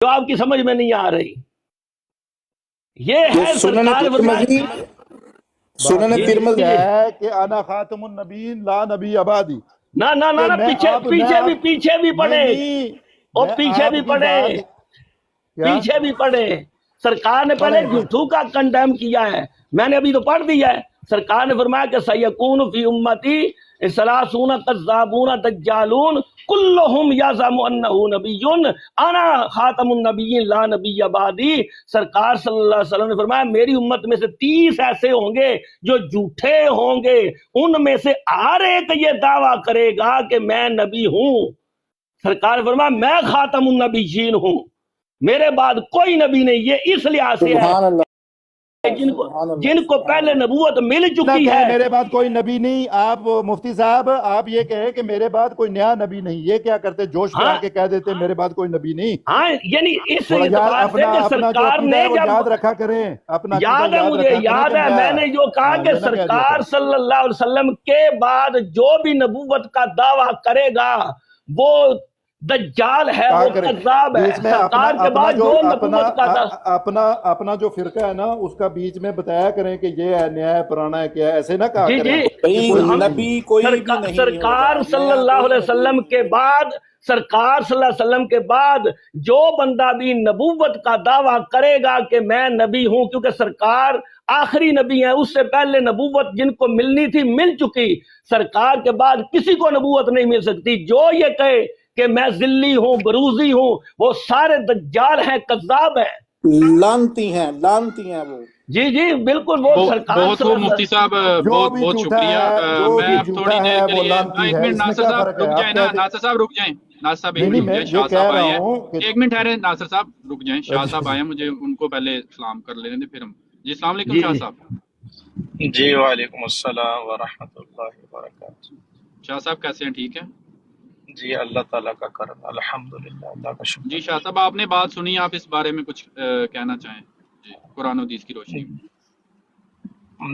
جو آپ کی سمجھ میں نہیں آ رہی. یہ ہے سنن ترمذی ہے کہ انا خاتم النبیین لا نبی ابادی. نہ پیچھے بھی پڑھے اور پیچھے بھی پڑھے. سرکار نے پہلے جھوٹوں کا کنڈیم کیا ہے، میں نے ابھی تو پڑھ دیا ہے. سرکار نے فرمایا کہ سیکون فی امتی ثلاثون کذابون دجالون کلہم یزعم انہ نبی انا خاتم النبیین لا نبی بعدی. سرکار صلی اللہ علیہ وسلم نے فرمایا میری امت میں سے 30 ایسے ہوں گے جو جھوٹے ہوں گے، ان میں سے ہر ایک یہ دعویٰ کرے گا کہ میں نبی ہوں. سرکار نے فرمایا میں خاتم النبیین ہوں، میرے بعد کوئی نبی نہیں. یہ اس لحاظ سے ہے جن کو پہلے نبوت مل چکی ہے. میرے بعد کوئی نبی نہیں. آپ مفتی صاحب آپ یہ کہیں کہ میرے بعد کوئی نیا نبی نہیں، یہ کیا کرتے؟ جوش میں آ کے کہہ دیتے میرے بعد کوئی نبی نہیں. ہاں یعنی اس اعتبار سے کہ سرکار نے جب یاد رکھا کریں اپنا یاد ہے، مجھے یاد ہے میں نے جو کہا کہ سرکار صلی اللہ علیہ وسلم کے بعد جو بھی نبوت کا دعویٰ کرے گا وہ دجال ہے، وہ کذاب ہے. سرکار کے بعد جو نبوت کا اپنا جو فرقہ ہے نا اس کا بیچ میں بتایا کریں کہ یہ ہے نیا ہے پرانا ہے کیا ہے، ایسے نہ کہا کریں. نبی کوئی بھی نہیں. سرکار صلی اللہ علیہ وسلم کے بعد جو بندہ بھی نبوت کا دعویٰ کرے گا کہ میں نبی ہوں، کیونکہ سرکار آخری نبی ہیں، اس سے پہلے نبوت جن کو ملنی تھی مل چکی. سرکار کے بعد کسی کو نبوت نہیں مل سکتی. جو یہ کہے کہ میں ذلی ہوں بروزی ہوں وہ سارے دجال ہیں، کذاب ہیں، لانتی ہیں وہ. جی بالکل. وہ سرکار بہت مفتی صاحب بہت شکریہ. میں اب تھوڑی دیر کے لیے ایک منٹ ناصر صاحب رک جائیں نا. ناصر صاحب رک جائیں. ناصر صاحب ایک منٹ. شاہ صاحب آئے ہیں، ایک منٹ ٹھہرے. ناصر صاحب رک جائیں. شاہ صاحب آئے ہیں، مجھے ان کو پہلے سلام کر لینے دیں پھر ہم. جی السلام علیکم شاہ صاحب. جی وعلیکم السلام ورحمۃ اللہ وبرکاتہ. شاہ صاحب کیسے ہیں؟ ٹھیک ہے جی اللہ تعالیٰ کا کرم الحمدللہ، اللہ کا شکر. جی شاہ صاحب آپ نے بات سنی، آپ اس بارے میں کچھ کہنا چاہیں؟ جی قرآن و حدیث کی روشنی میں.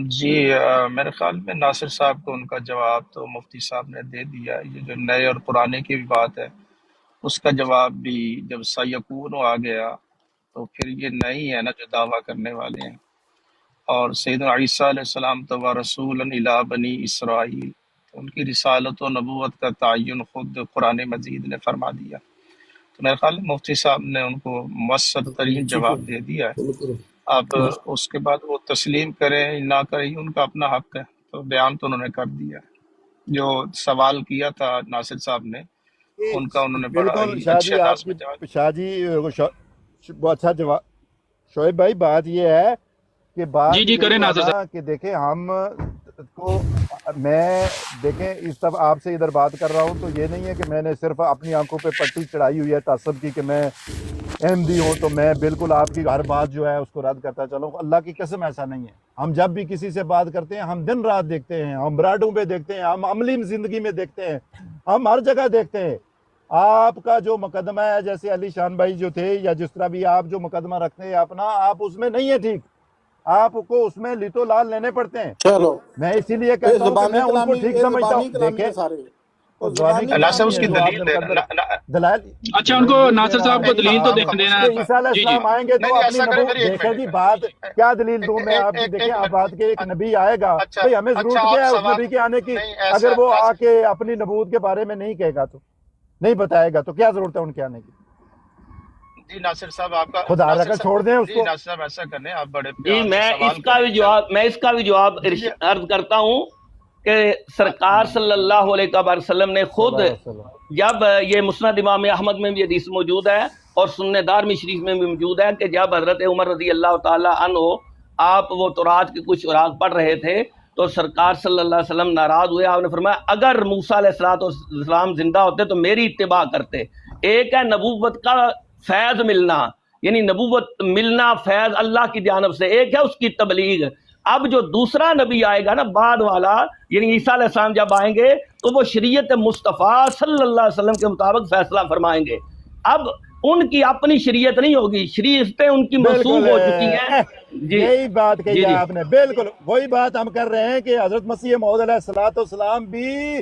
جی میرے خیال میں ناصر صاحب کو ان کا جواب تو مفتی صاحب نے دے دیا. یہ جو نئے اور پرانے کی بھی بات ہے اس کا جواب بھی جب سیکون آ گیا تو پھر یہ نہیں ہے نا جو دعویٰ کرنے والے ہیں. اور سیدنا عیسیٰ علیہ السلام تو رسول الی بنی اسرائیل، ان کی رسالت و نبوت کا تعین خود قرآن مجید نے فرما دیا. تو میرے خیال میں مفتی صاحب نے ان کو مؤثر ترین جواب دے دیا ہے. اب اس کے بعد وہ تسلیم کریں نہ کریں ان کا اپنا حق ہے. تو بیان تو انہوں نے کر دیا. جو سوال کیا تھا ناصر صاحب نے ان کا انہوں نے بڑا ہی اچھے انداز میں جواب. شاہ جی بہت اچھا جواب. شعیب بھائی بات یہ ہے کہ بات جی کریں ناصر صاحب. کہ دیکھیں ہم کو میں دیکھیں اس طرح آپ سے ادھر بات کر رہا ہوں تو یہ نہیں ہے کہ میں نے صرف اپنی آنکھوں پہ پٹی چڑھائی ہوئی ہے تعصب کی کہ میں احمدی ہوں تو میں بالکل آپ کی ہر بات جو ہے اس کو رد کرتا چلوں. اللہ کی قسم ایسا نہیں ہے. ہم جب بھی کسی سے بات کرتے ہیں ہم دن رات دیکھتے ہیں، ہم براڈوں پہ دیکھتے ہیں، ہم عملی زندگی میں دیکھتے ہیں، ہم ہر جگہ دیکھتے ہیں. آپ کا جو مقدمہ ہے جیسے علی شان بھائی جو تھے یا جس طرح بھی آپ جو مقدمہ رکھتے ہیں اپنا، آپ اس میں نہیں ہے ٹھیک. آپ کو اس میں لٹو لال لینے پڑتے ہیں. چلو میں اسی لیے کہتا ہوں کہ میں ان کو ٹھیک سمجھتا ہوں. دیکھیں اس کی دلائل اچھا ان کو ناصر صاحب کو دلیل تو دیکھ دینا. عیسیٰ علیہ السلام آئیں گے تو اپنی نبوت دیکھیں جی. بات کیا دلیل دوں میں آپ کی؟ دیکھیں آپ بات کے ایک نبی آئے گا بھئی ہمیں ضرورت کیا ہے اس نبی کے آنے کی؟ اگر وہ آ کے اپنی نبوت کے بارے میں نہیں کہے گا تو نہیں بتائے گا تو کیا ضرورت ہے ان کے آنے کی؟ جی ناصر صاحب آپ کا خدا رکھا چھوڑ دیں اس کو. ناصر صاحب ایسا کرنے آپ بڑے جی میں اس کا بھی جواب عرض کرتا ہوں کہ سرکار صلی اللہ علیہ وسلم نے خود جب یہ مسند امام احمد میں بھی حدیث موجود ہے اور سنن دارمی شریف میں بھی موجود ہے کہ جب حضرت عمر رضی اللہ تعالی عنہ آپ وہ تورات کے کچھ اوراق پڑھ رہے تھے تو سرکار صلی اللہ علیہ وسلم ناراض ہوئے. آپ نے فرمایا اگر موسیٰ علیہ السلام زندہ ہوتے تو میری اتباع کرتے. ایک ہے نبوت کا فیض ملنا، یعنی نبوت ملنا فیض اللہ کی جانب سے، ایک ہے اس کی تبلیغ. اب جو دوسرا نبی آئے گا نا بعد والا، یعنی عیسیٰ علیہ السلام جب آئیں گے تو وہ شریعت مصطفیٰ صلی اللہ علیہ وسلم کے مطابق فیصلہ فرمائیں گے. اب ان کی اپنی شریعت نہیں ہوگی، شریعتیں ان کی منسوخ ہو چکی ہیں. یہی بات کہی ہے آپ نے، بالکل وہی بات ہم کر رہے ہیں کہ حضرت مسیح موعود علیہ السلام بھی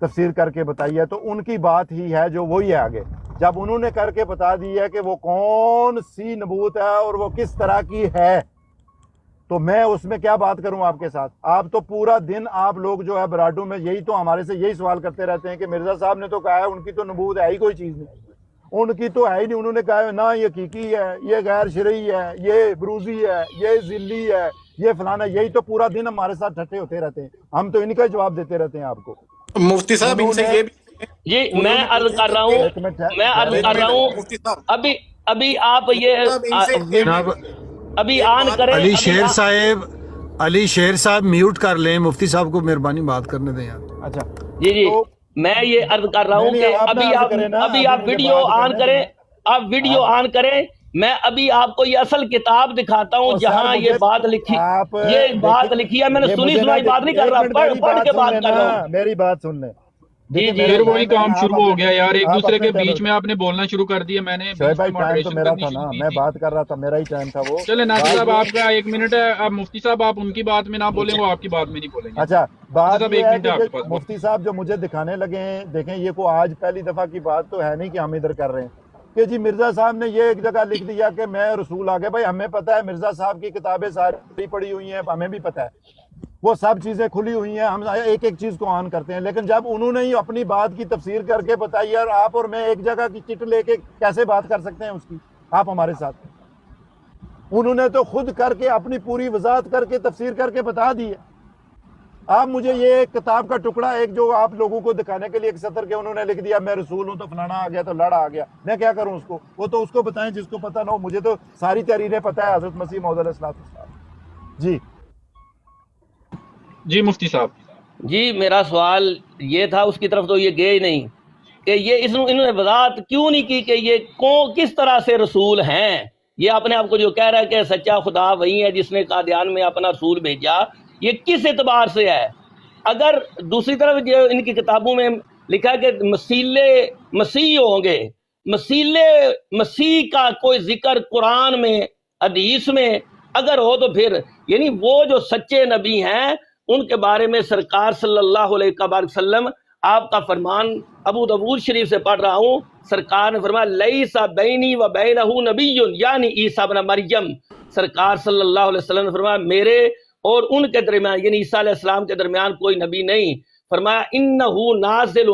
تفسیر کر کے بتائی ہے تو ان کی بات ہی ہے جو وہی ہے آگے. جب انہوں نے کر کے بتا دی ہے کہ وہ کون سی نبوت ہے اور وہ کس طرح کی ہے تو میں اس میں کیا بات کروں آپ کے ساتھ. آپ تو پورا دن آپ لوگ جو ہے براڈو میں یہی تو ہمارے سے یہی سوال کرتے رہتے ہیں کہ مرزا صاحب نے تو کہا ہے ان کی تو نبوت ہے ہی کوئی چیز نہیں, ان کی تو ہے ہی نہیں. انہوں نے کہا ہے نہ یہ حقیقی ہے, یہ غیر شرعی ہے, یہ بروزی ہے, یہ ذلی ہے, یہ فلانا. یہی تو پورا دن ہمارے ساتھ ٹھٹے ہوتے رہتے ہیں, ہم تو ان کا جواب دیتے رہتے ہیں آپ کو. مفتی صاحب ان سے یہ بھی جی میں عرض کر رہا ہوں مفتی صاحب ابھی آپ یہ ابھی آن کریں. علی شیر صاحب میوٹ کر لیں, مفتی صاحب کو مہربانی بات کرنے دیں یار. اچھا جی میں یہ عرض کر رہا ہوں کہ ابھی آپ ویڈیو آن کریں, آپ ویڈیو آن کریں. میں ابھی آپ کو یہ اصل کتاب دکھاتا ہوں جہاں یہ بات لکھی, یہ بات لکھی ہے. میں نے سنی سنائی بات نہیں کر رہا, پڑھ کے بات کر رہا ہوں. میری بات سن لیں. پھر وہی کام شروع ہو گیا یار, ایک دوسرے کے بیچ میں آپ نے بولنا شروع کر دیا. میں نے شعیب بھائی ٹائم تو میرا تھا نا, میں بات کر رہا تھا, میرا ہی ٹائم تھا وہ. چلے ناصر صاحب آپ کا 1 منٹ ہے. اب مفتی صاحب آپ ان کی بات میں نہ بولیں, وہ آپ کی بات میں نہیں بولیں گے. اچھا بات یہ ہے کہ آپ کے پاس مفتی صاحب جو مجھے دکھانے لگے ہیں, دیکھیں یہ کو آج پہلی دفعہ کی بات تو ہے نہیں کہ ہم ادھر کر رہے ہیں کہ جی مرزا صاحب نے یہ ایک جگہ لکھ دیا کہ میں رسول آ گیا. بھائی ہمیں پتہ ہے مرزا صاحب کی کتابیں ساری پڑھی ہوئی ہیں, ہمیں بھی پتہ ہے وہ سب چیزیں کھلی ہوئی ہیں, ہم ایک ایک چیز کو آن کرتے ہیں. لیکن جب انہوں نے ہی اپنی بات کی تفسیر کر کے بتائی, یار آپ اور میں ایک جگہ کی چٹ لے کے کیسے بات کر سکتے ہیں اس کی آپ ہمارے ساتھ. انہوں نے تو خود کر کے اپنی پوری وضاحت کر کے تفسیر کر کے بتا دی ہے. آپ مجھے یہ ایک کتاب کا ٹکڑا ایک جو آپ لوگوں کو دکھانے کے لیے ایک سطر کے انہوں نے لکھ دیا میں رسول ہوں تو فلانا آ گیا تو لڑا آ گیا, میں کیا کروں اس کو؟ وہ تو اس کو بتائیں جس کو پتہ نہ ہو. مجھے تو ساری تحریریں پتہ ہے حضرت مسیح موعود علیہ السلام. جی مفتی صاحب. جی میرا سوال یہ تھا, اس کی طرف تو یہ گئے ہی نہیں کہ یہ انہوں نے وضاحت کیوں نہیں کی کہ یہ کس طرح سے رسول ہیں. یہ اپنے آپ کو جو کہہ رہا ہے کہ سچا خدا وہی ہے جس نے قادیان میں اپنا رسول بھیجا, یہ کس اعتبار سے ہے؟ اگر دوسری طرف جو ان کی کتابوں میں لکھا ہے کہ مسیح ہوں گے, مسیح کا کوئی ذکر قرآن میں حدیث میں اگر ہو تو پھر یعنی وہ جو سچے نبی ہیں ان کے بارے میں سرکار صلی اللہ علیہ وسلم آپ کا فرمان ابو داؤد شریف سے پڑھ رہا ہوں, سرکار نے فرمایا لیس بینی و بینہ نبی یعنی عیسیٰ ابن مریم. سرکار صلی اللہ علیہ وسلم نے فرمایا میرے اور ان کے درمیان یعنی عیسیٰ علیہ السلام کے درمیان کوئی نبی نہیں. فرمایا انہ نازل,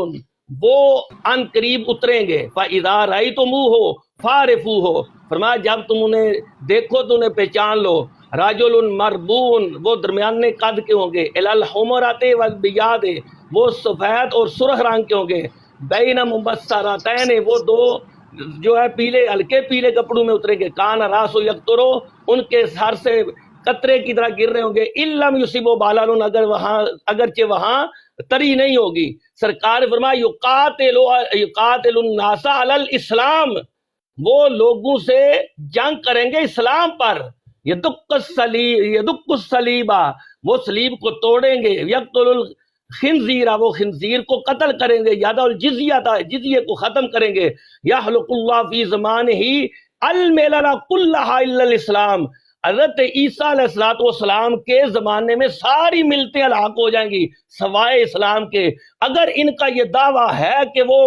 وہ ان قریب اتریں گے. فاذا رأیتموہ فعرفوہ, فرمایا جب تم انہیں دیکھو تو انہیں پہچان لو. رجل مربون, وہ درمیانے قد کے ہوں گے. الحمرات والبیاض, وہ سفید اور سرخ رنگ کے ہوں گے. بین مبصرتین, وہ دو جو ہے پیلے ہلکے پیلے کپڑوں میں اتریں گے. کان راس یقطرو, ان کے سر سے قطرے کی طرح گر رہے ہوں گے. علم یصیبو بالال, اگرچہ وہاں تری نہیں ہوگی. سرکار نے فرمایا یقاتل الناس علی الاسلام, وہ لوگوں سے جنگ کریں گے اسلام پر. یدق الصلیبہ, وہ صلیب کو توڑیں گے. یقتل الخنزیر, وہ خنزیر کو قتل کریں گے. یادع الجزیہ, جزیے کو ختم کریں گے. یخلق اللہ فی زمانہ الملل کلھا الا الاسلام, حضرت عیسیٰ علیہ السلام کے زمانے میں ساری ملتیں ہلاک ہو جائیں گی سوائے اسلام کے. اگر ان کا یہ دعویٰ ہے کہ وہ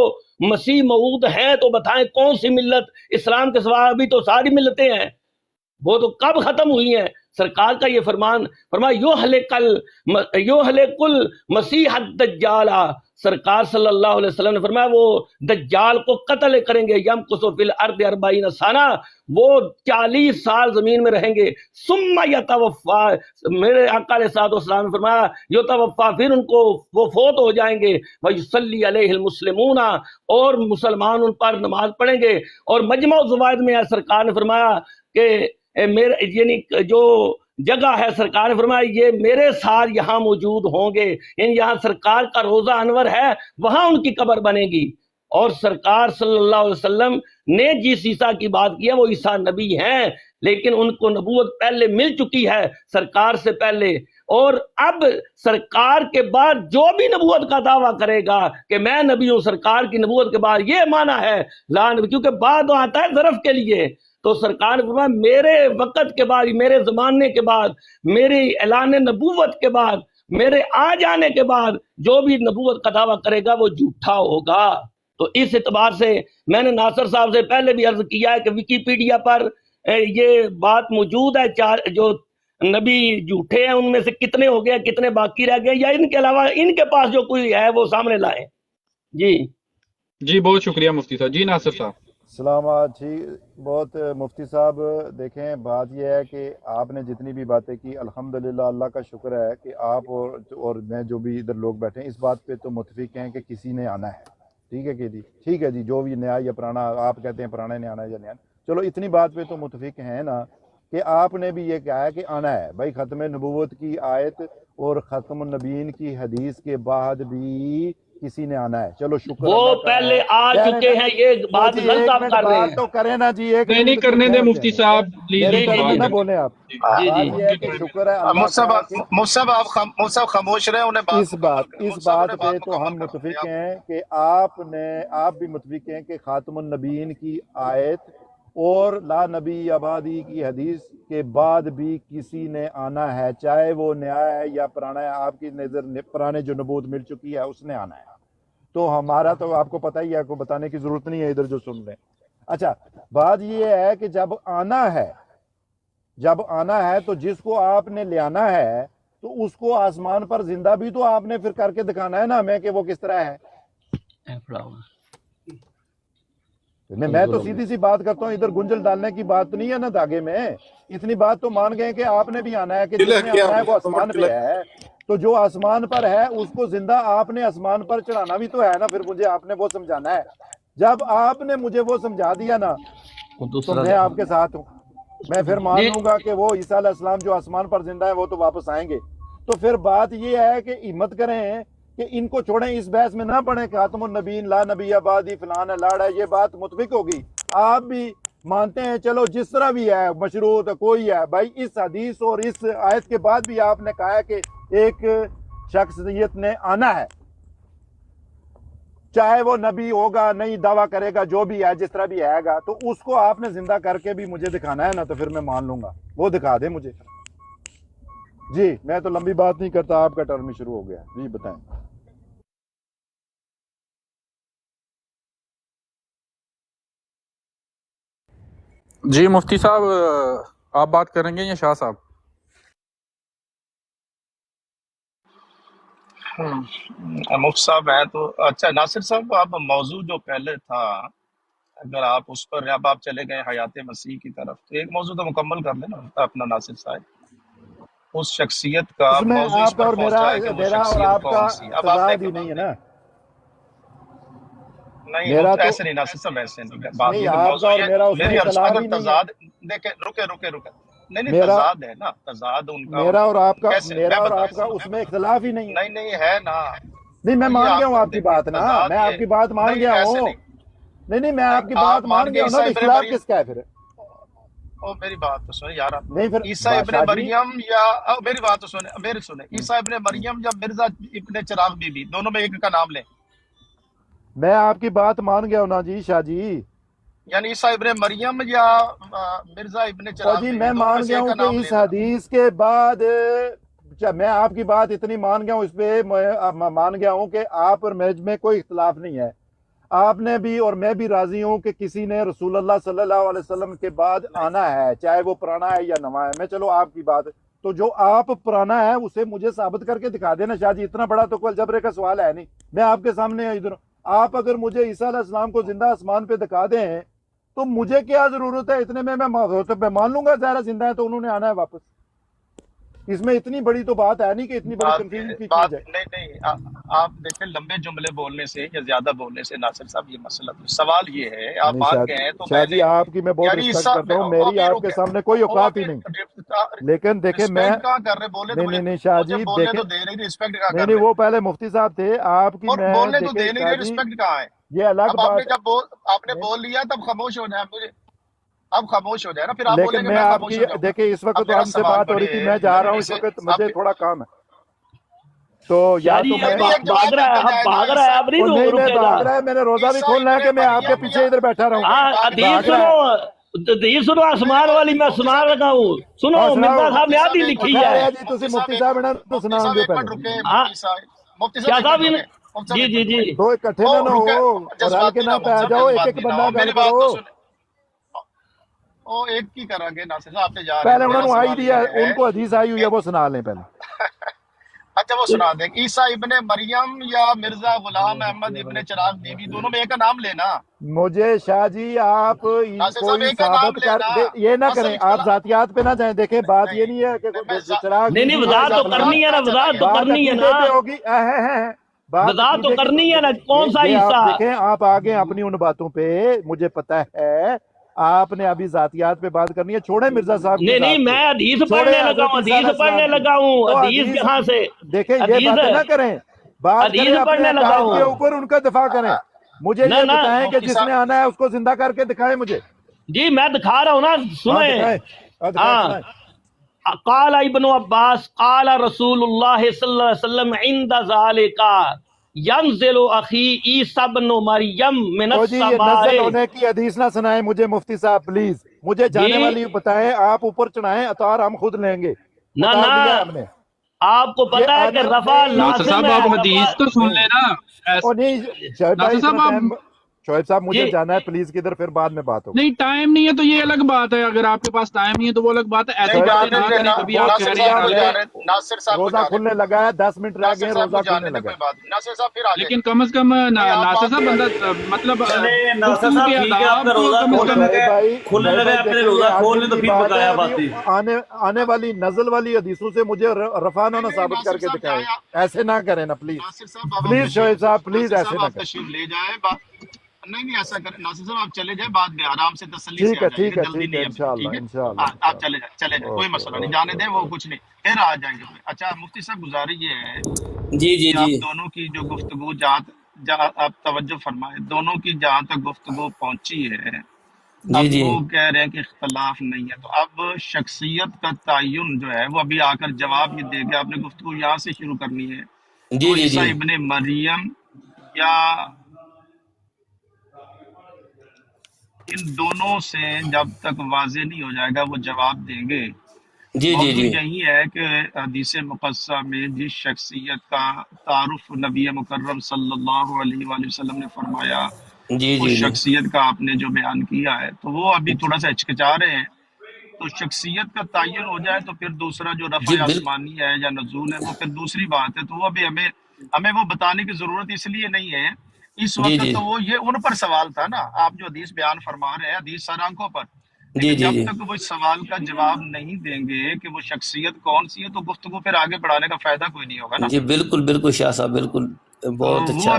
مسیح موعود ہیں تو بتائیں کون سی ملت اسلام کے سوا؟ ابھی تو ساری ملتیں ہیں, وہ تو کب ختم ہوئی ہیں. سرکار کا یہ فرمان فرمایا یہلک المسیح الدجال, سرکار صلی اللہ علیہ وسلم نے فرمایا وہ دجال کو قتل کریں گے. یمکث فی الارض 40 سنہ, وہ 40 سال زمین میں رہیں گے. ثم یتوفا, میرے آقا علیہ السلام نے فرمایا یتوفا, پھر ان کو وہ فوت ہو جائیں گے. ویصلی علیہ المسلمون, اور مسلمان ان پر نماز پڑھیں گے. اور مجمع الزوائد میں سرکار نے فرمایا کہ میرے یعنی جو جگہ ہے, سرکار نے فرمایا یہ میرے ساتھ یہاں موجود ہوں گے, یعنی یہاں سرکار کا روزہ انور ہے وہاں ان کی قبر بنے گی. اور سرکار صلی اللہ علیہ وسلم نے جس عیسیٰ کی بات کی ہے وہ عیسیٰ نبی ہیں, لیکن ان کو نبوت پہلے مل چکی ہے سرکار سے پہلے. اور اب سرکار کے بعد جو بھی نبوت کا دعویٰ کرے گا کہ میں نبی ہوں, سرکار کی نبوت کے بعد یہ معنی ہے لا نبی, کیونکہ بعد آتا ہے ظرف کے لیے. تو سرکار نے فرمایا میرے وقت کے بعد, میرے زمانے کے بعد, میری اعلان نبوت کے بعد میرے آ جانے کے بعد جو بھی نبوت کا دعویٰ کرے گا وہ جھوٹا ہوگا۔ تو اس اعتبار سے میں نے ناصر صاحب سے پہلے بھی عرض کیا ہے کہ ویکیپیڈیا پر یہ بات موجود ہے، چار جو نبی جھوٹے ہیں ان میں سے کتنے ہو گئے، کتنے باقی رہ گئے، یا ان کے علاوہ ان کے پاس جو کوئی ہے وہ سامنے لائیں۔ جی بہت شکریہ مفتی صاحب۔ جی ناصر صاحب۔ سلامات جی، بہت مفتی صاحب دیکھیں بات یہ ہے کہ آپ نے جتنی بھی باتیں کی الحمدللہ اللہ کا شکر ہے کہ آپ اور میں جو بھی ادھر لوگ بیٹھے ہیں اس بات پہ تو متفق ہیں کہ کسی نے آنا ہے، ٹھیک ہے کہ جی، ٹھیک ہے جی، جو بھی نیا یا پرانا آپ کہتے ہیں پرانے نے آنا ہے یا نیا، چلو اتنی بات پہ تو متفق ہیں نا کہ آپ نے بھی یہ کہا ہے کہ آنا ہے بھائی، ختم نبوت کی آیت اور ختم النبیین کی حدیث کے بعد بھی کسی نے آنا ہے، چلو شکر وہ پہلے آ چکے ہیں، یہ بات غلط آپ کر رہے ہیں۔ تو کریں نا جی، ایک نہیں کرنے دیں مفتی صاحب پلیز۔ میرے ٹائم نہ بولیں آپ، بات یہ ہے کہ شکر ہے اللہ کا کہ مصعب خاموش رہے، انہیں اس بات پہ تو ہم متفق ہیں کہ آپ بھی متفق ہیں کہ خاتم النبیین کی آیت اور لا نبی آبادی کی حدیث کے بعد بھی کسی نے آنا ہے، چاہے وہ نیا ہے یا پرانا ہے، آپ کی نظر پرانے جو نبوت مل چکی ہے اس نے آنا ہے۔ تو ہمارا تو آپ کو پتہ ہی ہے، کو بتانے کی ضرورت نہیں ہے ادھر جو سن لیں۔ اچھا بات یہ ہے کہ جب آنا ہے تو جس کو آپ نے لے آنا ہے تو اس کو آسمان پر زندہ بھی تو آپ نے پھر کر کے دکھانا ہے نا ہمیں کہ وہ کس طرح ہے۔ میں تو سیدھی سی بات کرتا ہوں، ادھر گنجل ڈالنے کی بات نہیں ہے نا دھاگے میں، اتنی بات تو مان گئے کہ آپ نے بھی آنا ہے کہ جس نے آنا ہے وہ آسمان پہ ہے، تو جو آسمان پر ہے اس کو زندہ آپ نے آسمان پر چڑھانا بھی تو ہے نا، پھر مجھے آپ نے وہ سمجھانا ہے۔ جب آپ نے مجھے وہ سمجھا دیا نا تو میں آپ کے ساتھ ہوں، میں پھر مان لوں گا کہ وہ عیسیٰ علیہ السلام جو آسمان پر زندہ ہے وہ تو واپس آئیں گے۔ تو پھر بات یہ ہے کہ ہمت کریں کہ ان کو چھوڑیں، اس بحث میں نہ پڑیں کہ خاتم النبیین لا نبی آبادی فلان ہے لاڑ ہے، یہ بات متفق ہوگی، آپ بھی مانتے ہیں، چلو جس طرح بھی ہے مشروط کوئی ہے بھائی، اس حدیث اور اس آیت کے بعد بھی آپ نے کہا ہے کہ ایک شخصیت نے آنا ہے، چاہے وہ نبی ہوگا نہیں دعویٰ کرے گا جو بھی ہے جس طرح بھی آئے گا، تو اس کو آپ نے زندہ کر کے بھی مجھے دکھانا ہے نا، تو پھر میں مان لوں گا، وہ دکھا دے مجھے۔ جی میں تو لمبی بات نہیں کرتا، آپ کا ٹرم شروع ہو گیا، جی بتائیں۔ جی مفتی صاحب آپ بات کریں گے یا شاہ صاحب؟ مفتی صاحب ہے تو اچھا، ناصر صاحب آپ موضوع جو پہلے تھا اگر آپ اس پر، اب آپ چلے گئے حیات مسیح کی طرف، تو ایک موضوع تو مکمل کر لینا اپنا ناصر صاحب، اس شخصیت کا اس میں موضوع اس آپ کا پر اور پہنچ رہا ہے کہ وہ میرا اور شخصیت آپ کا کون سی۔ اب آپ تضاد دیکھیں، ہی نہیں ہے نا، نہیں میرا وہ تو ایسے نہیں ناصر صاحب، ایسے نہیں بات، نہیں، یہ تو آپ کا موضوع اور یہ میرا اس میں میری عرض، اختلاف اگر ہی نہیں ہے، تضاد دیکھیں، رکے نہیں میرا تضاد ہے نا، تضاد ان کا میرا اور آپ کا کیسے، میرا میں اور آپ بتاتا کا ہوں، اس میں اختلاف ہی نہیں ہے۔ نہیں ہے نا، نہیں میں یہ مان گیا آپ ہوں آپ کی دیکھیں بات نا، تضاد میں آپ یہ کی بات مان نہیں، گیا ایسے ہوں، نہیں، نہیں میں آپ کی آپ بات مان مان گیا گئے ہوں نا، عیسیٰ تو ابن اختلاف مریم، کس کا ہے پھر؟ او میری بات تو سنیں یار، نہیں پھر عیسیٰ ابن بادشاہ جی، مریم یا میری بات تو سنیں، میری سنیں، عیسیٰ ابن مریم یا مرزا ابن چراغ بی بی، دونوں میں ایک کا نام لیں، میں آپ کی بات مان گیا ہوں نا جی شاہ جی، یعنی عیسیٰ ابن مریم یا مرزا ابن اور چراغ جی بی بی، میں دونوں میں مان سے گیا ایک ہوں کا کہ نام اس لیں ذرا۔ حدیث کے بعد میں آپ کی بات اتنی مان گیا ہوں، اس پہ میں مان گیا ہوں کہ آپ اور میں کوئی اختلاف نہیں ہے، آپ نے بھی اور میں بھی راضی ہوں کہ کسی نے رسول اللہ صلی اللہ علیہ وسلم کے بعد آنا ہے، چاہے وہ پرانا ہے یا نواں ہے، میں چلو آپ کی بات، تو جو آپ پرانا ہے اسے مجھے ثابت کر کے دکھا دینا شاہ جی، اتنا بڑا تو کوئی الجبرے کا سوال ہے نہیں، میں آپ کے سامنے ادھر، آپ اگر مجھے عیسیٰ علیہ السلام کو زندہ آسمان پہ دکھا دیں تو مجھے کیا ضرورت ہے اتنے میں مان لوں گا ظاہر زندہ ہے تو انہوں نے آنا ہے واپس، اس میں اتنی بڑی تو بات ہے نہیں کہ اتنی بڑی کنفیوژن کی چیز ہے۔ نہیں آپ دیکھیں، لمبے جملے بولنے سے یا زیادہ بولنے سے ناصر صاحب یہ مسئلہ، سوال یہ ہے، آپ نہیں مان گئے ہیں تو شاہ میں جی نے، آپ کی میں بہت یعنی رسپیکٹ کرتا ہوں، میری ابھی آپ کے رکے، سامنے کوئی اوقات ہی نہیں، لیکن دیکھیں میں رسپیکٹ کہاں کر رہے، بولنے تو نہیں مجھے، نہیں نہیں شاہ مجھے جی بولنے دیکھیں، تو دے نہیں، رسپیکٹ کہاں نہیں کر نہیں رہے، وہ پہلے مفتی صاحب تھے آپ کی، اور میں بولنے تو دیکھیں دے نہیں شاہ رہے، جی رسپیکٹ کہاں ہے؟ یہ الگ اب آپ بات نے جب آپ نے ہے، بول لیا تب خاموش ہو جائے، مجھے اب خاموش ہو جائے نا، پھر آپ بولیں لیکن گے میں میں آپ خاموش کی ہو جاؤں گا۔ دیکھیں اس وقت اب تو میرا ہم سے سوال بات ہو رہی تھی، پڑھیے میں جا رہا ہوں نرمی اس سے، وقت، آپ مجھے تھوڑا کام ہے، تو شاہ یا جی تو اب میں نہیں، ایک بھاگ جواب رہا ہے، ملتا اب جائے نا، بھاگ رہا ہے، اب اور نہیں نہیں میں رکے گا۔ بھاگ رہا ہے، میں نے روزہ بھی عیسیٰ کھولنا ہے ابن کہ میں آپ کے مریم پیچھے ادھر بیٹھا رہوں، ہاں بھاگ حدیث رہا سنو، ہے، یہ سنو آسمان والی میں سنا رہا ہوں، سنو ہاں، سناؤ۔ مرزا صاحب نے آدھی لکھی خیر ہے ہے جی، تسی مفتی صاحب نے تو سنا دو پہلے ہاں کیا صاحب جی جی جی دو اکٹھے نہ ہو اور رل کے نہ پہ جاؤ، ایک ایک بندہ گل کرو۔ ایک کی کریں گے ناصر صاحب پہ جا رہے پہلے ہیں، انہوں نے میرا آئی سوال دیا، یہ ہے ان کو حدیث آئی ہوئی ہے وہ سنا لیں پہلے۔ اچھا وہ سنا دیں، عیسیٰ ابن مریم یا مرزا غلام احمد ابن چراغ بیوی، دونوں میں ایک کا نام لینا۔ مجھے شاہ جی آپ ناصر صاحب کوئی ایک کا نام ثابت کر لینا، یہ نہ اصل کریں، آپ اختلاف ذاتیات پہ نہ جائیں۔ دیکھیں بات یہ نہیں ہے کہ چراغ نہیں نہیں بیوی ہے وضاحت یا تو فلاں، کرنی ہے نا، وضاحت تو بات کرنی ہے عقیدے نا، پہ ہوگی۔ بات وضاحت تو عقیدے کی، کرنی ہے نا، کون سا یہ آپ حصہ؟ دیکھیں، آپ آگے اپنی ان باتوں پہ، مجھے پتہ ہے آپ نے ابھی ذاتیات پہ بات کرنی ہے، چھوڑیں مرزا صاحب کی نہیں نہیں ذات کو، میں حدیث چھوڑیں پڑھنے لگا حضرت ہوں، عیسیٰ علیہ حدیث پڑھنے السلام کی۔ لگا ہوں، تو حدیث کہاں سے؟ دیکھیں یہ حدیث باتیں نہ کریں، بات حدیث کریں اپنے پڑھنے لگا عقائد کے ہوں اوپر، ان کا دفاع کریں۔ مجھے نہ یہ نہ بتائیں کہ مفتی جس صاحب نے آنا ہے اس کو زندہ کر کے دکھائیں مجھے۔ جی میں دکھا رہا ہوں نا، ہاں سنیں۔ دکھائیں، دکھائیں ہاں سنائیں۔ قال ابن عباس قال رسول اللہ صلی اللہ علیہ وسلم عند ذالک ینزل اخی عیسی ابن مریم من تو جی یہ السماء۔ نزل ہونے کی حدیث نہ سنائیں مجھے مفتی صاحب پلیز، مجھے جی جانے والی بتائیں، آپ اوپر چڑھائیں، اتار ہم خود لیں گے، نہ اتار نہ دیا ہے ہم نے۔ آپ کو یہ پتا ہے کہ آنے رفع نہیں، ناصر لازم صاحب ہے، آپ رفع حدیث تو سن لیں نا۔ او نہیں شعیب بھائی، ناصر اتنا صاحب آپ ٹائم، شعیب صاحب مجھے جی جانا ہے پلیز کدھر، پھر بعد میں بات ہوگی۔ نہیں ٹائم نہیں ہے تو یہ الگ بات ہے، اگر آپ کے پاس ٹائم نہیں ہے تو وہ الگ بات ہے، ایسی شعیب نہیں صاحب باتیں نہ جانے کریں۔ دیں، ابھی آپ کہہ ناصر رہے ہیں صاحب کو آگے جا رہے، ناصر صاحب کو روزہ جا کھلنے رہے، لگا ہے، 10 منٹ رہ گئے ناصر ہیں، صاحب روزہ کو کھلنے جانے دیں، لگا کوئی ہے۔ بات نہیں، ناصر صاحب پھر آگے لیکن کم از کم نہیں آپ ناصر بات صاحب نہیں بندہ آگے۔ مطلب چلے ناصر گفتگو صاحب کے ٹھیک ہے، آپ آداب کا روزہ کم از وہ کھولنے کم۔ لگا ہے، شعیب کھلنے بھائی لگا ہے، دیکھیں اپنے یہ روزہ ہر کھول دن لیں تو کی پھر بات ہے، بتایا ابھی باتیں۔ آنے والی نزل والی حدیثوں سے مجھے رفع نہ نہیں ثابت کر ناصر کے صاحب دکھائے، جائیں آپ، ایسے نہ کریں نا پلیز، ناصر صاحب اب آپ پلیز شعیب صاحب پلیز ناصر ایسے صاحب نہ آپ کریں۔ تشریف لے جائیں، نہیں ایسا کریں، ناصر صاحب آپ چلے جائیں، بعد میں آرام سے تسلی سے ٹھیک آ ہے جائیے ٹھیک گا، ہے جلدی ٹھیک ہے نہیں ہے ابھی، انشاءاللہ ٹھیک ہے؟ انشاءاللہ ہاں آپ انشاءاللہ۔ چلے جائیں، چلے جائیں، کوئی اوکے مسئلہ نہیں، اوکے جانے دیں، وہ اوکے۔ کچھ نہیں، پھر آ جائیں گے۔ اچھا مفتی صاحب گزارش یہ ہے جی جی کہ جی آپ دونوں کی جو گفتگو جہاں آپ توجہ فرمائیں، دونوں کی جہاں تک گفتگو پہنچی ہے، جی اب جی وہ کہہ رہے ہیں کہ اختلاف نہیں ہے، تو اب شخصیت کا تعین جو ہے وہ ابھی آ کر جواب یہ دے گا، آپ نے گفتگو یہاں سے شروع کرنی ہے، تو جی وہ جی عیسیٰ جی ابن مریم یا ان دونوں سے جب تک واضح نہیں ہو جائے گا وہ جواب دیں گے۔ جی جی موضوع جی یہی ہے کہ حدیث مقدسہ میں جس شخصیت کا تعارف نبی مکرم صلی اللہ علیہ وآلہ وسلم نے فرمایا، جی اس جی جی شخصیت کا آپ نے جو بیان کیا ہے، تو وہ ابھی تھوڑا سا ہچکچا رہے ہیں، تو شخصیت کا تعین ہو جائے تو پھر دوسرا جو رفع جی آسمانی ہے یا نزول ہے وہ پھر دوسری بات ہے، تو وہ ابھی ہمیں وہ بتانے کی ضرورت اس لیے نہیں ہے اس جی وقت، جی تو وہ یہ ان پر سوال تھا نا، آپ جو حدیث بیان فرما رہے ہیں حدیث سر آنکھوں پر، جی لیکن جی جب جی تک وہ اس سوال کا جواب نہیں دیں گے کہ وہ شخصیت کون سی ہے تو گفتگو پھر آگے بڑھانے کا فائدہ کوئی نہیں ہوگا نا، جی بالکل بالکل شاہ صاحب بالکل، تو بہت وہ اچھا۔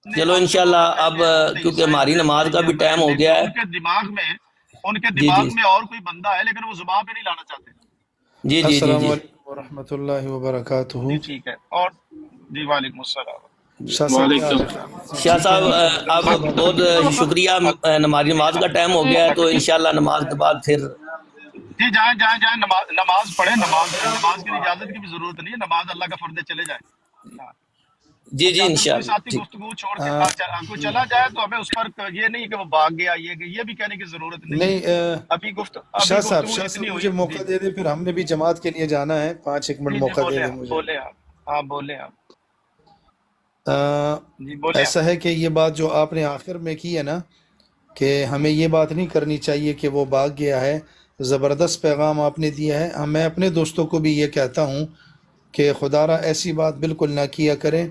نے چلو اب تو انشاءاللہ اب کیونکہ عیسیٰ ہماری ابن نماز کا بھی مریم ہے، ٹائم ہو لیکن گیا ہے۔ ان کے جی جی دماغ میں اور کوئی بندہ ہے لیکن وہ زبان پہ نہیں لانا چاہتے۔ جی جی جی السلام جی علیکم ورحمۃ اللہ وبرکاتہ۔ جی ٹھیک ہے، اور جی وعلیکم السلام۔ شاہ صاحب کیا حال وعلیکم ہے؟ شاہ ٹھیک ہے صاحب نا؟ اب بہت شکریہ، ہماری نماز کا ٹائم ہو گیا ہے، تو انشاءاللہ نماز کے بعد پھر جی جائیں جائیں جائیں، نماز پڑھیں، نماز کے لیے اجازت کی بھی ضرورت نہیں ہے، نماز اللہ کا فرض ہے، چلے جائیں۔ ہاں۔ جی جی اچھا اگر کوئی انشاءاللہ ساتھی ٹھیک۔ گفتگو چھوڑ کے کوئی چلا جائے تو ہمیں اس پر یہ نہیں کہ وہ بھاگ گیا، یہ بھی کہنے کی ضرورت نہیں ہے، نہیں ابھی شاہ گفتگو صاحب اتنی ہوئی۔ مجھے جی موقع دے دیں، پھر ہم نے بھی جماعت کے لیے جانا ہے، 5 منٹ جی جی موقع دے بولیں دیں آپ، مجھے۔ بولیں آپ، ہاں بولیں آپ، آ، جی بولیں آپ۔ ایسا ہے کہ یہ بات جو آپ نے آخر میں کی ہے نا، کہ ہمیں یہ بات نہیں کرنی چاہیے کہ وہ بھاگ گیا ہے، زبردست پیغام آپ نے دیا ہے۔ میں اپنے دوستوں کو بھی یہ کہتا ہوں کہ خدا را ایسی بات بالکل نہ کیا کریں،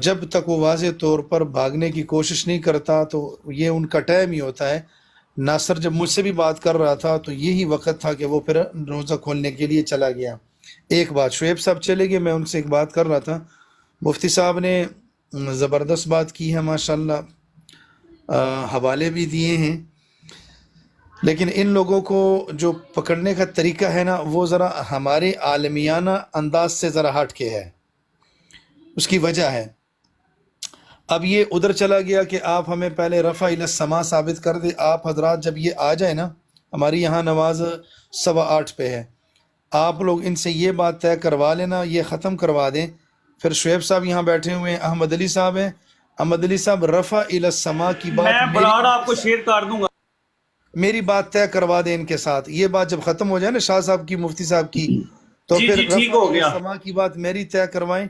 جب تک وہ واضح طور پر بھاگنے کی کوشش نہیں کرتا تو یہ ان کا ٹائم ہی ہوتا ہے۔ ناصر جب مجھ سے بھی بات کر رہا تھا تو یہی وقت تھا کہ وہ پھر روزہ کھولنے کے لیے چلا گیا۔ ایک بات، شعیب صاحب چلے گئے، میں ان سے ایک بات کر رہا تھا، مفتی صاحب نے زبردست بات کی ہے ماشاءاللہ، حوالے بھی دیے ہیں، لیکن ان لوگوں کو جو پکڑنے کا طریقہ ہے نا وہ ذرا ہمارے عالمیانہ انداز سے ذرا ہٹ کے ہے، اس کی وجہ ہے۔ اب یہ ادھر چلا گیا کہ آپ ہمیں پہلے رفع الی السماء ثابت کر دے۔ آپ حضرات جب یہ آ جائے نا، ہماری یہاں نماز 8:15 پہ ہے، آپ لوگ ان سے یہ بات طے کروا لینا، یہ ختم کروا دیں، پھر شعیب صاحب یہاں بیٹھے ہوئے ہیں، احمد علی صاحب ہیں، احمد علی صاحب رفع الی السماء کی بات میں میری بلاڈ آپ کو شیئر کر دوں گا۔ میری بات طے کروا دیں ان کے ساتھ. یہ بات جب ختم ہو جائے نا شاہ صاحب کی، مفتی صاحب کی، تو پھر رفع السما کی بات میری طے کروائیں،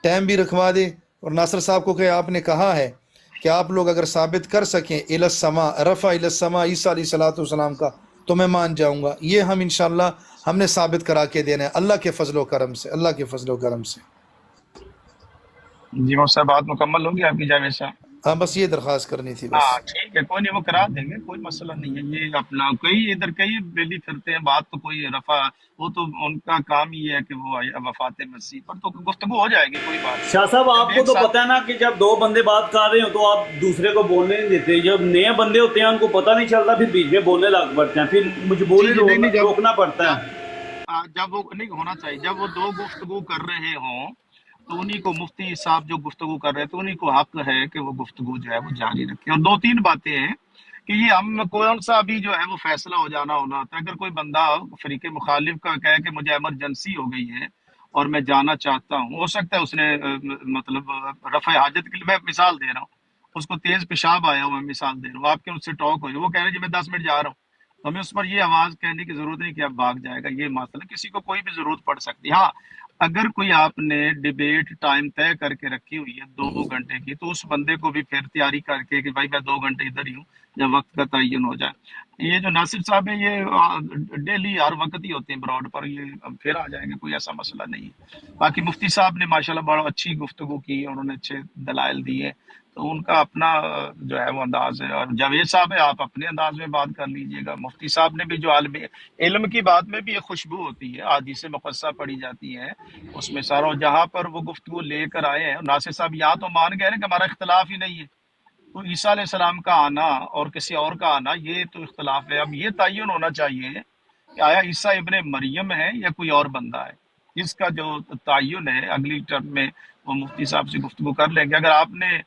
ٹائم بھی رکھوا دیں. اور ناصر صاحب کو کہ آپ نے کہا ہے کہ آپ لوگ اگر ثابت کر سکیں الی السما، رفع الی السما عیسیٰ علیہ السلام کا، تو میں مان جاؤں گا. یہ ہم انشاءاللہ ہم نے ثابت کرا کے دینا ہے اللہ کے فضل و کرم سے، اللہ کے فضل و کرم سے. جی وہ صاحب بات مکمل ہوگی آپ کی جاوید صاحب؟ ہاں بس یہ درخواست کرنی تھی بس. ہاں ٹھیک ہے، کوئی نہیں، وہ کرا دیں گے، کوئی مسئلہ نہیں ہے. یہ اپنا کئی ادھر کئی بیلی پھرتے ہیں، بات تو کوئی رفع، وہ تو ان کا کام ہی ہے کہ وہ وفات مسیح پر تو گفتگو ہو جائے گی، کوئی بات نہیں. شاہ صاحب آپ کو تو پتہ ہے نا کہ جب دو بندے بات کر رہے ہو تو آپ دوسرے کو بولنے نہیں دیتے. جب نئے بندے ہوتے ہیں ان کو پتہ نہیں چلتا، پھر بیچ میں بولنے لگ پڑتے ہیں، پھر مجبوری روکنا پڑتا ہے. جب وہ نہیں ہونا چاہیے، جب وہ دو گفتگو کر رہے ہوں تو انہی کو مفتی صاحب جو گفتگو کر رہے ہیں تو انہی کو حق ہے کہ وہ گفتگو جو ہے وہ جاری رکھے. اور دو تین باتیں ہیں کہ یہ ہم کون سا بھی جو ہے وہ فیصلہ ہو جانا ہونا ہوتا ہے. اگر کوئی بندہ فریق مخالف کا کہے کہ مجھے ایمرجنسی ہو گئی ہے اور میں جانا چاہتا ہوں، ہو سکتا ہے اس نے مطلب رفع حاجت کے لیے، میں مثال دے رہا ہوں، اس کو تیز پیشاب آیا ہو، میں مثال دے رہا ہوں، آپ کے اس سے ٹاک ہو جائے، وہ کہہ رہے ہیں جی میں 10 منٹ جا رہا ہوں، تو ہمیں اس پر یہ آواز کہنے کی ضرورت نہیں کہ اب بھاگ جائے گا. یہ مسئلہ کسی کو کوئی بھی ضرورت پڑ سکتی ہے. ہاں اگر کوئی آپ نے ڈیبیٹ ٹائم طے کر کے رکھی ہوئی ہے 2 گھنٹے کی، تو اس بندے کو بھی پھر تیاری کر کے کہ بھائی میں 2 گھنٹے ادھر ہی ہوں جب وقت کا تعین ہو جائے. یہ جو ناصر صاحب ہیں یہ ڈیلی ہر وقت ہی ہوتے ہیں براڈ پر، یہ پھر آ جائیں گے، کوئی ایسا مسئلہ نہیں ہے. باقی مفتی صاحب نے ماشاءاللہ بڑا اچھی گفتگو کی، انہوں نے اچھے دلائل دیے، تو ان کا اپنا جو ہے وہ انداز ہے. اور جاوید صاحب ہے، آپ اپنے انداز میں بات کر لیجئے گا. مفتی صاحب نے بھی جو عالم علم کی بات میں بھی ایک خوشبو ہوتی ہے، حدیث مقدسہ پڑھی جاتی ہے اس میں سارا، جہاں پر وہ گفتگو لے کر آئے ہیں. ناصر صاحب یہاں تو مان گئے نا کہ ہمارا اختلاف ہی نہیں ہے، تو عیسیٰ علیہ السلام کا آنا اور کسی اور کا آنا یہ تو اختلاف ہے. اب یہ تعین ہونا چاہیے کہ آیا عیسیٰ ابن مریم ہے یا کوئی اور بندہ ہے. اس کا جو تعین ہے اگلی ٹرم میں وہ مفتی صاحب سے گفتگو کر لیں گے. اگر آپ نے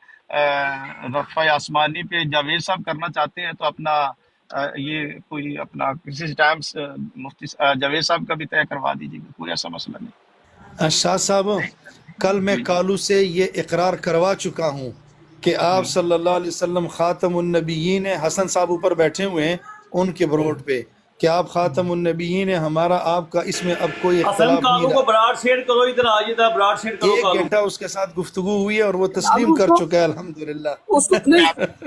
رفع آسمانی پہ جاوید صاحب کرنا چاہتے ہیں تو اپنا یہ کوئی اپنا کسی ٹائم مفتی جاوید صاحب کا بھی طے کروا دیجیے گا، کوئی ایسا مسئلہ نہیں. شاہ صاحب کل میں کالو سے یہ اقرار کروا چکا ہوں کہ آپ صلی اللہ علیہ وسلم خاتم النبیین ہیں. حسن صاحب اوپر بیٹھے ہوئے ہیں ان کے بروڈ پہ کہ آپ خاتم النبیین ہیں، ہمارا آپ کا اس میں اب کوئی اختلاف نہیں کو براڈ شیئر کرو، ادھر آ جاتا براڈ شیئر کرو. 1 گھنٹہ اس کے ساتھ گفتگو ہوئی ہے اور وہ تسلیم کر چکا ہے الحمدللہ.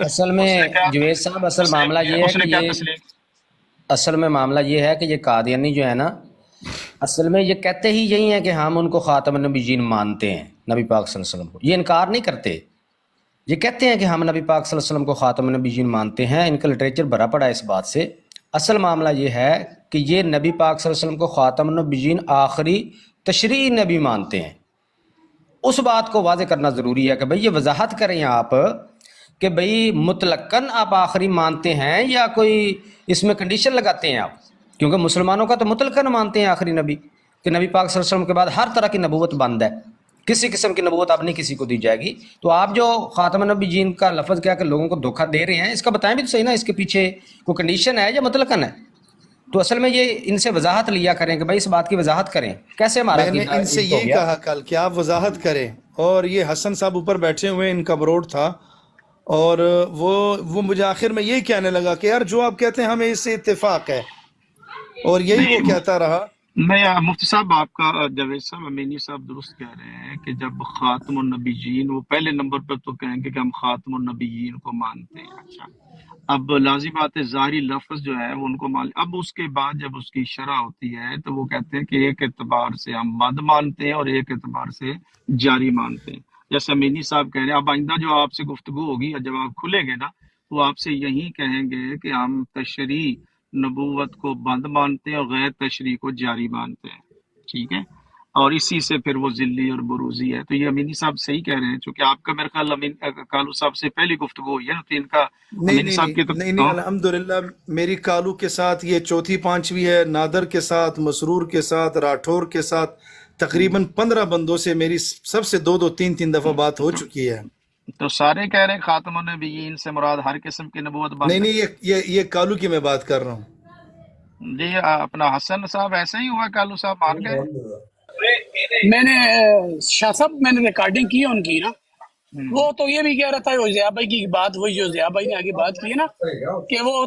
اصل میں جوید صاحب اصل معاملہ یہ ہے کہ یہ اصل میں معاملہ یہ ہے کہ یہ قادیانی جو ہے نا، اصل میں یہ کہتے ہی یہی ہیں کہ ہم ان کو خاتم النبیین مانتے ہیں، نبی پاک صلی اللہ علیہ وسلم کو. یہ انکار نہیں کرتے، یہ کہتے ہیں کہ ہم نبی پاک صلی اللہ علیہ وسلم کو خاتم النبیین مانتے ہیں. ان کا لٹریچر بھرا پڑا ہے اس بات سے. اصل معاملہ یہ ہے کہ یہ نبی پاک صلی اللہ علیہ وسلم کو خاتم النبیین آخری تشریعی نبی مانتے ہیں. اس بات کو واضح کرنا ضروری ہے کہ بھئی یہ وضاحت کریں آپ کہ بھئی مطلقاً آپ آخری مانتے ہیں یا کوئی اس میں کنڈیشن لگاتے ہیں آپ، کیونکہ مسلمانوں کا تو مطلقاً مانتے ہیں آخری نبی کہ نبی پاک صلی اللہ علیہ وسلم کے بعد ہر طرح کی نبوت بند ہے، کسی قسم کی نبوت اب نہیں کسی کو دی جائے گی. تو آپ جو خاتم النبیین کا لفظ کیا کہ لوگوں کو دھوکہ دے رہے ہیں، اس کا بتائیں بھی تو صحیح نا، اس کے پیچھے کوئی کنڈیشن ہے یا مطلقاً ہے. تو اصل میں یہ ان سے وضاحت لیا کریں کہ بھائی اس بات کی وضاحت کریں کیسے ہمارا. میں نے ان سے یہ کہا کل کہ آپ وضاحت کریں، اور یہ حسن صاحب اوپر بیٹھے ہوئے ان کا بروڈ تھا، اور وہ مجھے آخر میں یہی کہنے لگا کہ یار جو آپ کہتے ہیں ہمیں اس سے اتفاق ہے، اور یہی وہ کہتا رہا. نہیں مفتی صاحب آپ کا جاوید صاحب امینی صاحب درست کہہ رہے ہیں کہ جب خاتم النبیین، وہ پہلے نمبر پر تو کہیں گے کہ ہم خاتم النبیین کو مانتے ہیں. اچھا اب لازم بات ہے ظاہری لفظ جو ہے وہ ان کو مان، اب اس کے بعد جب اس کی شرح ہوتی ہے تو وہ کہتے ہیں کہ ایک اعتبار سے ہم مد مانتے ہیں اور ایک اعتبار سے جاری مانتے ہیں. جیسے امینی صاحب کہہ رہے ہیں اب آئندہ جو آپ سے گفتگو ہوگی جب آپ کھلیں گے نا تو آپ سے یہی کہیں گے کہ ہم تشریع نبوت کو بند مانتے ہیں اور غیر تشریع کو جاری مانتے ہیں. ٹھیک ہے، اور اسی سے پھر وہ ذلی اور بروزی ہے. تو یہ امینی صاحب صحیح کہہ رہے ہیں، چونکہ آپ کا میرے خیال کالو صاحب سے پہلی گفتگو ہوئی ہے نا، تو ان کا امینی صاحب کی تو نہیں الحمدللہ میری کالو کے ساتھ یہ چوتھی پانچویں ہے، نادر کے ساتھ، مسرور کے ساتھ، راٹھور کے ساتھ، تقریباً 15 بندوں سے میری سب سے 2-3 دفعہ بات ہو چکی ہے. تو سارے کہہ رہے ہیں خاتم النبیین سے مراد ہر قسم کی نبوت بند. نہیں یہ کالو کی میں بات کر رہا ہوں. جی اپنا حسن صاحب ایسا ہی ہوا، کالو صاحب مان گئے. میں نے شاہ صاحب میں نے ریکارڈنگ کی ہے ان کی نا، وہ تو یہ بھی کہہ رہا تھا ضیاء بھائی کی بات، وہی جو ضیاء بھائی نے آگے بات کی ہے نا کہ وہ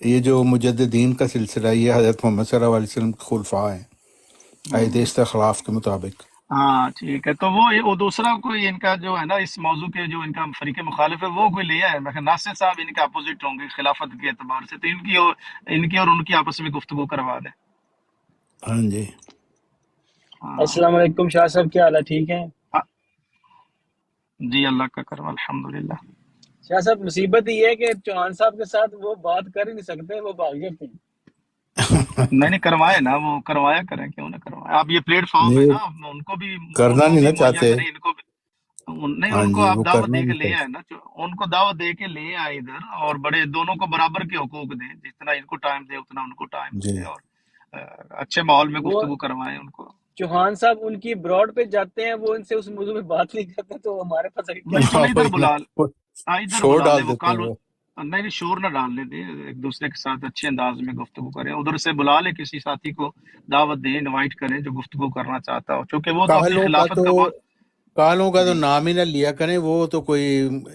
یہ جو مجددین کا سلسلہ ہے یہ حضرت محمد صلی اللہ علیہ وسلم کے خلفاء ہیں عہد استخلاف کے مطابق۔ ہاں ٹھیک ہے، تو وہ دوسرا کوئی ان کا جو ہے نا اس موضوع کے جو ان کا فریق مخالف ہے وہ کوئی لیا ہے، میں کہ ناصر صاحب ان کے اپوزٹ ہوں گے خلافت کے اعتبار سے، تو ان کی اور ان کی آپس میں گفتگو کروا دیں۔ ہاں جی ہاں السلام علیکم شاہ صاحب، کیا حال ہے؟ ٹھیک ہیں جی، اللہ کا کرم الحمدللہ۔ شاہ صاحب؟ مصیبت یہ ہے کہ چوہان صاحب کے ساتھ وہ بات کر ہی نہیں سکتے، وہ بھاگ جاتے ہیں۔ نہیں کروائے نا، وہ کروایا کریں، کیوں نہ کروائے؟ آپ یہ پلیٹ فارم ہے نہیں نا، ان کو بھی کرنا نہیں نا مہیا چاہتے۔ کریں، ان کو بھی نہیں، ہاں ان کو جی آپ وہ دعوت کرنا دے کے نہیں لے چاہتے۔ آئے نا، ان کو دعوت دے کے لے آئے ادھر، اور بڑے دونوں کو برابر کے حقوق دیں، جتنا ان کو ٹائم دے اتنا ان کو ٹائم جی دے، اور اچھے ماحول میں وہ گفتگو کروائیں ان کو۔ چوہان صاحب ان کی براڈ پہ جاتے ہیں، وہ ان سے اس موضوع میں بات نہیں کرتے، تو ہمارے پاس آگے کیا نہیں چلے ادھر وہی نا، بلا وہ ادھر شور بلا لیں، ڈال وہ دیتے ہیں کل وہ۔ نہیں شور نہ ڈالنے دیں، ایک دوسرے کے ساتھ اچھے انداز میں گفتگو کریں، ادھر سے بلا لیں کسی ساتھی کو، دعوت دیں، انوائٹ کریں جو گفتگو کرنا چاہتا ہو، چونکہ وہ تو اپنی خلافت کا بہت کالوں کا تو جی نام ہی نہ لیا کریں، وہ تو کوئی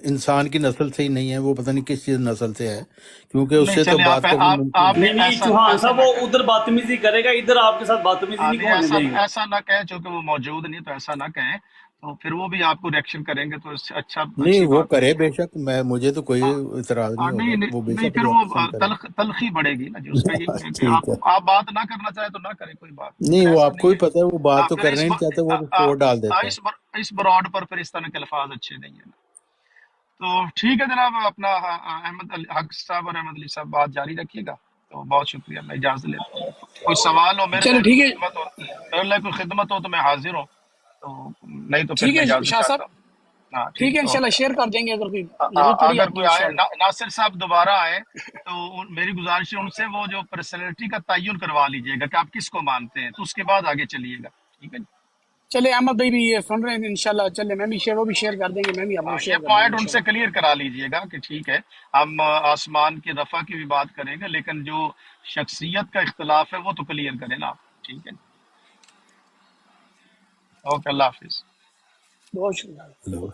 انسان کی نسل سے ہی نہیں ہے، وہ پتہ نہیں کس چیز نسل سے ہے، کیونکہ اس نہیں سے تو چلے، بات کرنا ممکن آپ ہے۔ نہیں نہیں ایسا چوہان ایسا صاحب نہ وہ کہیں، ادھر بدتمیزی کرے گا، ادھر آپ کے ساتھ بدتمیزی نہیں نہیں ہونے دے گا۔ ایسا نہ کہیں، چونکہ وہ موجود نہیں تو ایسا نہ کہیں، تو پھر وہ بھی آپ کو ریئیکشن کریں گے تو اس سے نہیں اچھی وہ بات کرے نہیں ہے۔ بے شک، مجھے تو کوئی اعتراض نہیں نہیں ہوگا، نہیں وہ بے نہیں، شک پھر وہ ریئیکشن کرے۔ تلخی بڑھے گی نا جی، اس کا یہی ہے کہ ٹھیک ہے، آپ بات نہ کرنا چاہیں تو نہ کریں، کوئی بات نہیں، نہیں پھر وہ ایسا آپ کو نہیں ہی ہے۔ پتہ ہے، وہ بات تو پھر کرنا ہی نہیں چاہتے، وہ تو شور ڈال دیتے ہیں۔ اس براڈ پر پھر اس طرح کے الفاظ اچھے نہیں ہیں۔ تو ٹھیک ہے جناب، اپنا احمد حق صاحب اور احمد علی صاحب بات جاری رکھیے گا، تو بہت شکریہ، میں اجازت لیتا ہوں۔ کوئی سوال ہو، میرے چلو لیے ٹھیک کوئی ہے، خدمت ہو، میرے لیے کوئی خدمت ہو تو میں حاضر ہوں، تو نہیں تو پھر ٹھیک میں ہے اجازت شاہ صاحب، چاہتا ہوں۔ ہاں ٹھیک ٹھیک ہے ہے، انشاءاللہ اوکے۔ شیئر کر دیں گے اگر کوئی ضرورت پڑی اگر آپ کی کوئی آئے، انشاءاللہ۔ ناصر صاحب دوبارہ آئے تو میری گزارش ہے ان سے وہ جو پرسنالٹی کا تعین کروا لیجئے گا کہ آپ کس کو مانتے ہیں، تو اس کے بعد آگے چلیے گا، ٹھیک ہے جی؟ چلے احمد بھائی بھی یہ سن رہے ہیں انشاءاللہ، چلے میں بھی شیئر، وہ بھی شیئر کر دیں گے، میں بھی آپ کو یہ شیئر کر دوں گا پوائنٹ ان سے انشاءاللہ۔ کلیئر کرا لیجئے گا کہ ٹھیک ہے، ہم آسمان کی رفع کی بھی بات کریں گے، لیکن جو شخصیت کا اختلاف ہے وہ تو کلیئر کریں نا آپ، ٹھیک ہے؟ اوکے، اللہ حافظ۔ بہت شکریہ۔ ہلو۔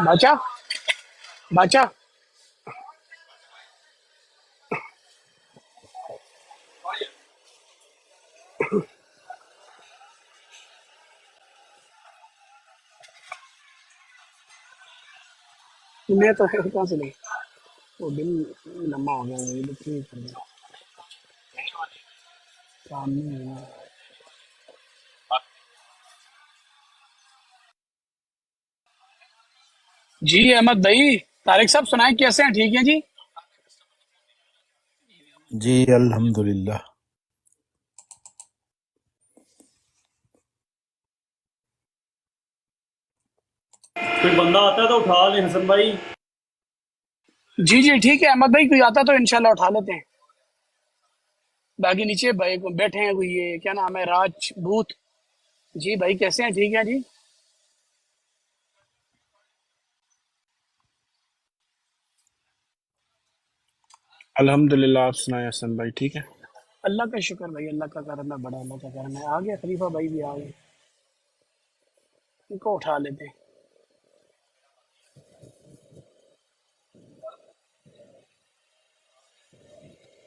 باچا باچا میں تو کہاں سے لے وہ بل لمبا ہو گیا، یہ لوگ کیوں کر دیا کام نہیں ہے۔ جی احمد بھائی، طارق صاحب سنائیں کیسے ہیں؟ ٹھیک ہیں جی؟ جی الحمدللہ۔ کوئی بندہ آتا ہے تو اٹھا لیں حسن بھائی۔ جی جی ٹھیک ہے احمد بھائی، کوئی آتا تو انشاءاللہ اٹھا لیتے ہیں۔ باقی نیچے بھائی بیٹھے ہیں، کوئی یہ کیا نام ہے، راج بوت جی بھائی، کیسے ہیں؟ ٹھیک ہے جی؟ الحمدللہ، آپ سنائیں حسن بھائی، ٹھیک ہے؟ اللہ کا شکر بھائی، اللہ کا کرم ہے، بڑا اللہ کا کرم ہے۔ آگے خلیفہ بھائی بھی آگے، ان کو اٹھا لیتے ہیں۔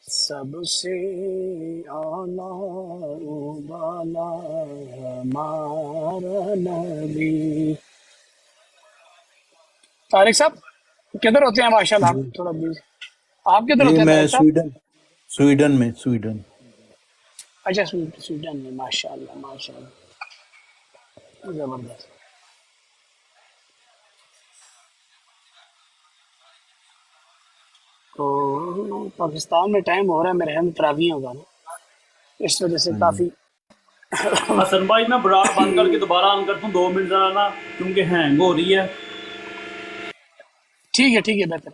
سب سے اعلیٰ و بالا ہمارا نبی۔ طارق صاحب کدھر ہوتے ہیں؟ ماشاء اللہ جی آپ تھوڑا بزی، آپ کدھر جی ہوتے ہیں میں طارق صاحب؟ سویڈن میں، سویڈن۔ اچھا سویڈن میں، ماشاء اللہ ماشاء اللہ، زبردست۔ تو پاکستان میں ٹائم ہو رہا ہے میرے خیال میں تراویح ہوگا نا، اس وجہ سے ہاں جی کافی حسن بھائی میں براڈ بند کر کے دوبارہ آن کرتا ہوں، 2 منٹ ذرا نا، کیونکہ ہینگ ہو رہی ہے۔ ٹھیک ہے بہتر۔